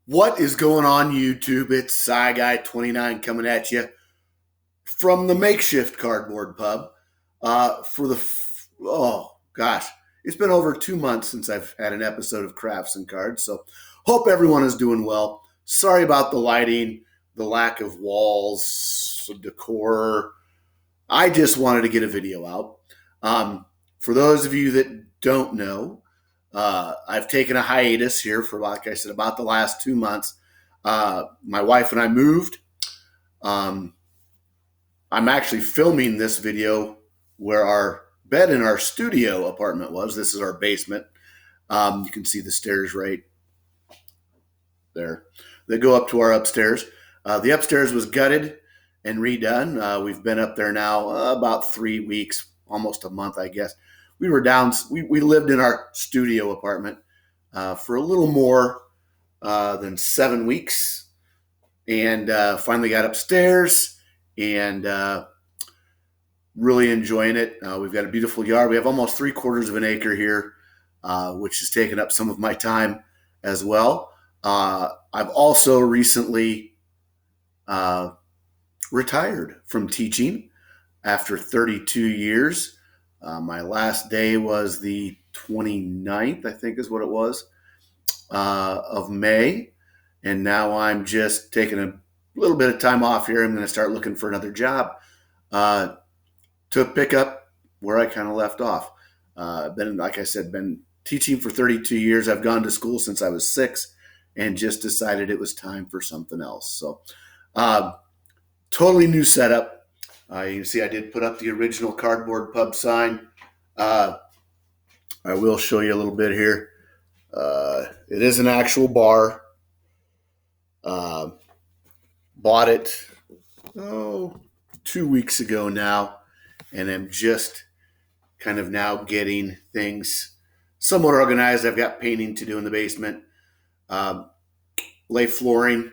What is going on, YouTube? It's SciGuy29 coming at you from the makeshift cardboard pub. Oh gosh, it's been over 2 months since I've had an episode of Crafts and Cards. So hope everyone is doing well. Sorry about the lighting, the lack of walls, decor. I just wanted to get a video out. For those of you that don't know, I've taken a hiatus here for, like I said, about the last 2 months. My wife and I moved. I'm actually filming this video where our bed in our studio apartment was. This is our basement. You can see the stairs right there. They go up to our upstairs. The upstairs was gutted and redone. We've been up there now about 3 weeks, almost a month, I guess. We lived in our studio apartment for a little more than 7 weeks, and finally got upstairs and really enjoying it. We've got a beautiful yard. We have almost 3/4 of an acre here, which has taken up some of my time as well. I've also recently retired from teaching after 32 years. My last day was the 29th, I think is what it was, of May. And now I'm just taking a little bit of time off here. I'm going to start looking for another job to pick up where I kind of left off. Like I said, been teaching for 32 years. I've gone to school since I was 6 and just decided it was time for something else. So totally new setup. You can see I did put up the original cardboard pub sign. I will show you a little bit here. It is an actual bar. Bought it 2 weeks ago now, and I'm just kind of now getting things somewhat organized. I've got painting to do in the basement, lay flooring,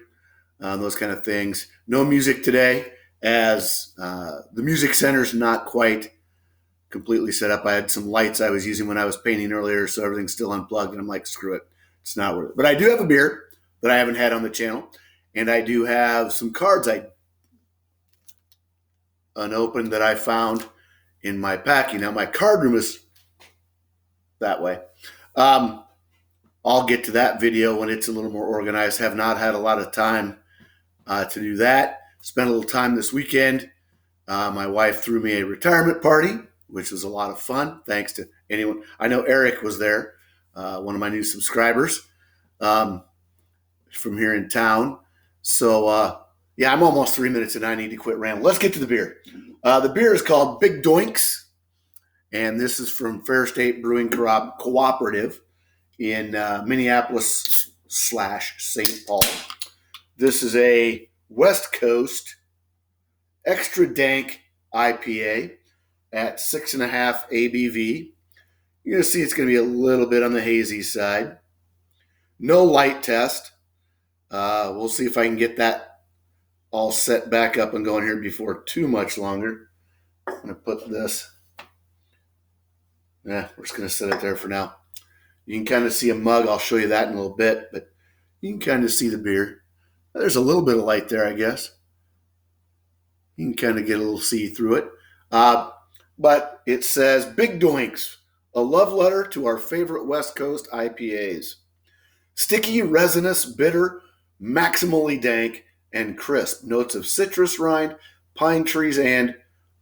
those kind of things. No music today, as the music center's not quite completely set up. I had some lights I was using when I was painting earlier, so everything's still unplugged, and I'm like, screw it. It's not worth it. But I do have a beer that I haven't had on the channel, and I do have some cards unopened that I found in my packing. Now, my card room is that way. I'll get to that video when it's a little more organized. Have not had a lot of time to do that. Spent a little time this weekend. My wife threw me a retirement party, which was a lot of fun. Thanks to anyone. I know Eric was there, one of my new subscribers from here in town. So, yeah, I'm almost 3 minutes and I need to quit rambling. Let's get to the beer. The beer is called Big Doinks, and this is from Fair State Brewing Cooperative in Minneapolis / St. Paul. This is a West Coast extra dank IPA at 6.5 ABV. You're going to see it's going to be a little bit on the hazy side. No light test. We'll see if I can get that all set back up and going here before too much longer. I'm going to put this. We're just going to set it there for now. You can kind of see a mug. I'll show you that in a little bit, but you can kind of see the beer. There's a little bit of light there, I guess. You can kind of get a little see through it. But it says, Big Doinks, a love letter to our favorite West Coast IPAs. Sticky, resinous, bitter, maximally dank, and crisp. Notes of citrus rind, pine trees, and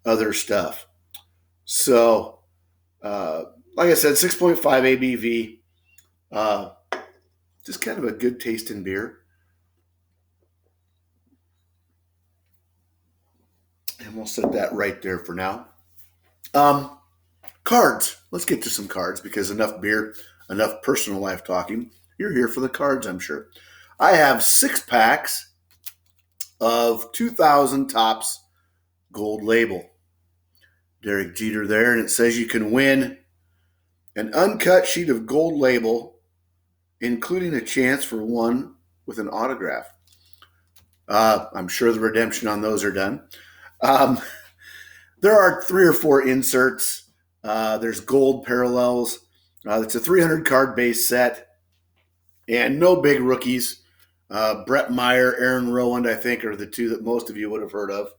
other stuff. So, like I said, 6.5 ABV. Just kind of a good tasting beer. And we'll set that right there for now. Cards. Let's get to some cards because enough beer, enough personal life talking. You're here for the cards, I'm sure. I have 6 packs of 2000 Tops Gold Label. Derek Jeter there, and it says you can win an uncut sheet of Gold Label, including a chance for one with an autograph. I'm sure the redemption on those are done. There are 3 or 4 inserts. There's gold parallels. It's a 300 card base set, and no big rookies. Brett Meyer, Aaron Rowand, I think, are the two that most of you would have heard of.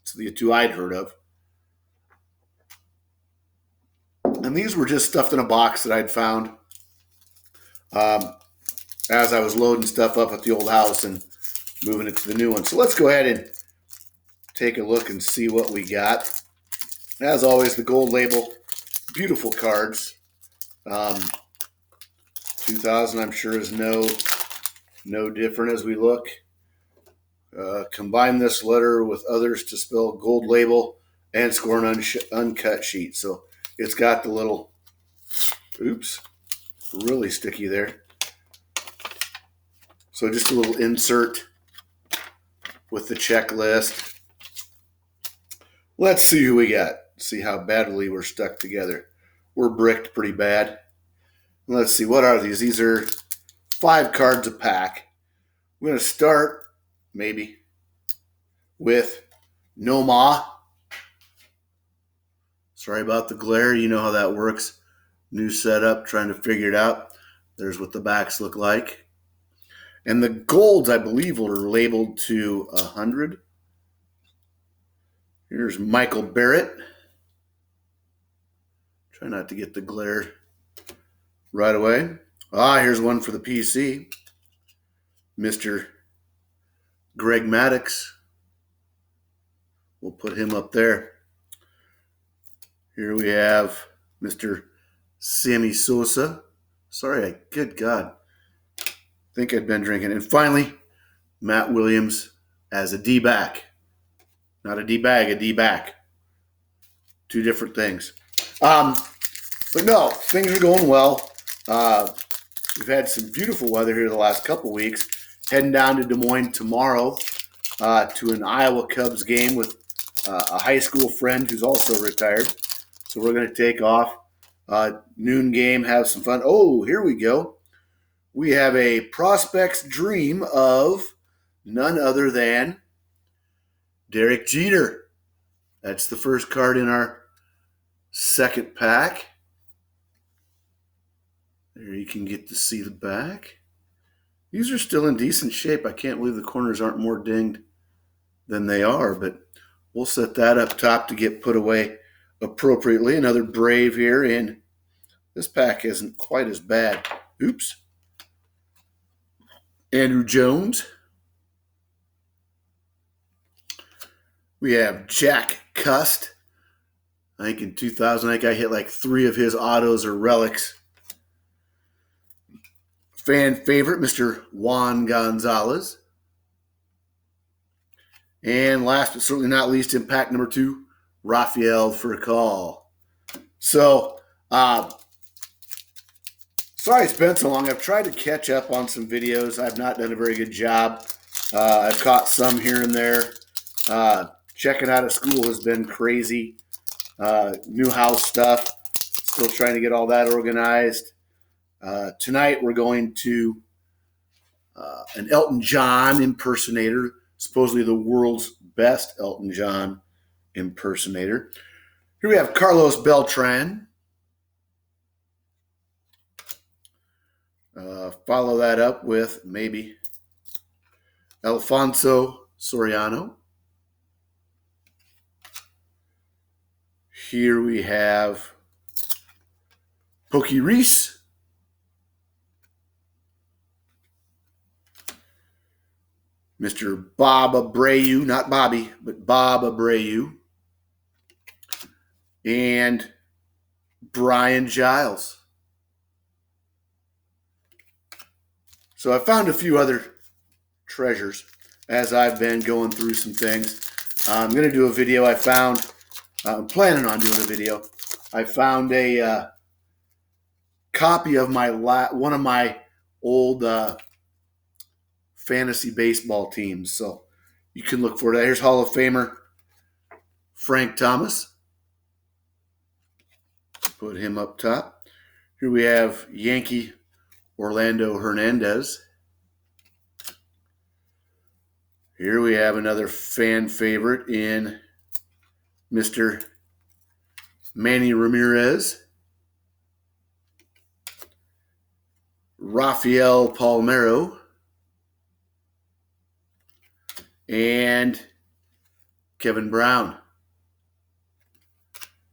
It's the two I'd heard of. And these were just stuffed in a box that I'd found as I was loading stuff up at the old house and moving it to the new one. So let's go ahead and take a look and see what we got. As always, the gold label, beautiful cards. 2000, I'm sure, is no different as we look. Combine this letter with others to spell gold label and score an uncut sheet. So it's got the little, oops, really sticky there. So just a little insert with the checklist. Let's see who we got. See how badly we're stuck together. We're bricked pretty bad. Let's see, what are these? These are 5 cards a pack. We're going to start, maybe, with No Ma. Sorry about the glare. You know how that works. New setup, trying to figure it out. There's what the backs look like. And the golds, I believe, are labeled to 100. Here's Michael Barrett. Try not to get the glare right away. Here's one for the PC. Mr. Greg Maddux. We'll put him up there. Here we have Mr. Sammy Sosa. Sorry, good God. I think I'd been drinking. And finally, Matt Williams as a D-back. Not a D-bag, a D-back. 2 different things. But no, things are going well. We've had some beautiful weather here the last couple weeks. Heading down to Des Moines tomorrow to an Iowa Cubs game with a high school friend who's also retired. So we're going to take off. Noon game, have some fun. Oh, here we go. We have a prospect's dream of none other than Derek Jeter. That's the first card in our second pack. There you can get to see the back. These are still in decent shape. I can't believe the corners aren't more dinged than they are, but we'll set that up top to get put away appropriately. Another Brave here, and this pack isn't quite as bad. Oops. Andrew Jones. We have Jack Cust. I think in 2000, I think I hit like 3 of his autos or relics. Fan favorite, Mr. Juan Gonzalez. And last but certainly not least, in pack number 2, Rafael Furcal. So, sorry it's been so long. I've tried to catch up on some videos. I've not done a very good job. I've caught some here and there. Checking out of school has been crazy. New house stuff. Still trying to get all that organized. Tonight we're going to an Elton John impersonator, supposedly the world's best Elton John impersonator. Here we have Carlos Beltran. Follow that up with maybe Alfonso Soriano. Here we have Pokey Reese. Mr. Bob Abreu, not Bobby, but Bob Abreu. And Brian Giles. So I found a few other treasures as I've been going through some things. I'm going to do a video. I'm planning on doing a video. I found a copy of one of my old fantasy baseball teams. So you can look for that. Here's Hall of Famer Frank Thomas. Put him up top. Here we have Yankee Orlando Hernandez. Here we have another fan favorite in Mr. Manny Ramirez. Rafael Palmeiro. and Kevin Brown.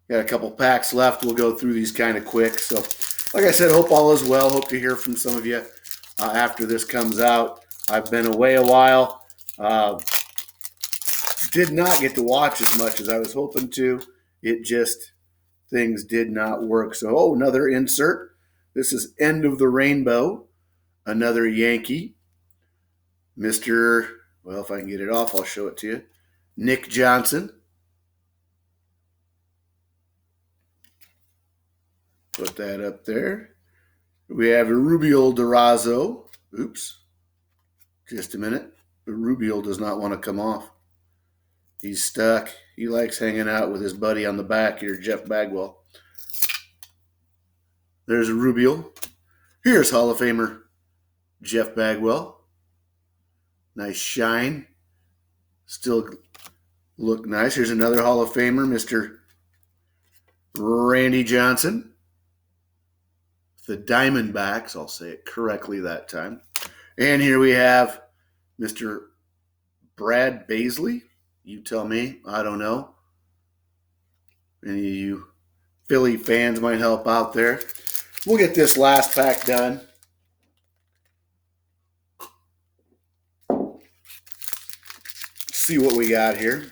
Got a couple packs left. We'll go through these kind of quick. So, like I said, hope all is well. Hope to hear from some of you after this comes out. I've been away a while. Did not get to watch as much as I was hoping to. It just, things did not work. So, another insert. This is End of the Rainbow. Another Yankee. Mr. Well, if I can get it off, I'll show it to you. Nick Johnson. Put that up there. We have a Rubio Durazo. Oops. Just a minute. The Rubio does not want to come off. He's stuck. He likes hanging out with his buddy on the back here, Jeff Bagwell. There's a Rubio. Here's Hall of Famer Jeff Bagwell. Nice shine. Still look nice. Here's another Hall of Famer, Mr. Randy Johnson. The Diamondbacks. I'll say it correctly that time. And here we have Mr. Brad Baisley. You tell me. I don't know. Any of you Philly fans might help out there. We'll get this last pack done. See what we got here.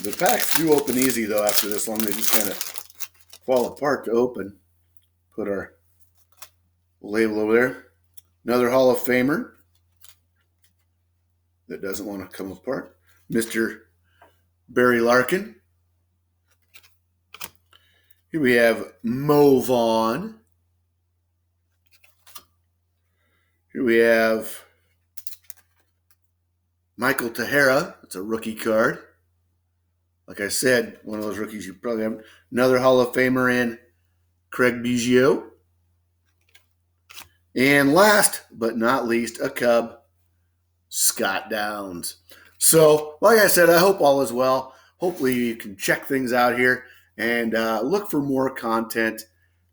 The packs do open easy, though, after this long. They just kind of fall apart to open. Put our label over there. Another Hall of Famer that doesn't want to come apart. Mr. Barry Larkin. Here we have Mo Vaughn. Here we have Michael Tejera. It's a rookie card. Like I said, one of those rookies you probably haven't. Another Hall of Famer in Craig Biggio. And last but not least, a Cub, Scott Downs. So, like I said, I hope all is well. Hopefully you can check things out here and look for more content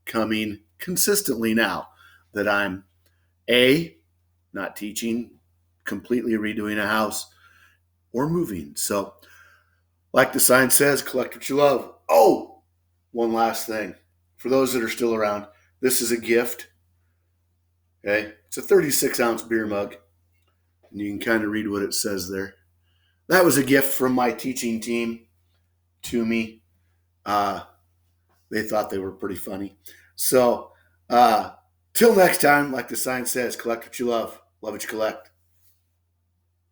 coming consistently now that I'm not teaching, completely redoing a house, or moving. So, like the sign says, collect what you love. Oh, one last thing. For those that are still around, this is a gift. Okay, it's a 36-ounce beer mug, and you can kind of read what it says there. That was a gift from my teaching team to me. They thought they were pretty funny. So, till next time, like the sign says, collect what you love what you collect.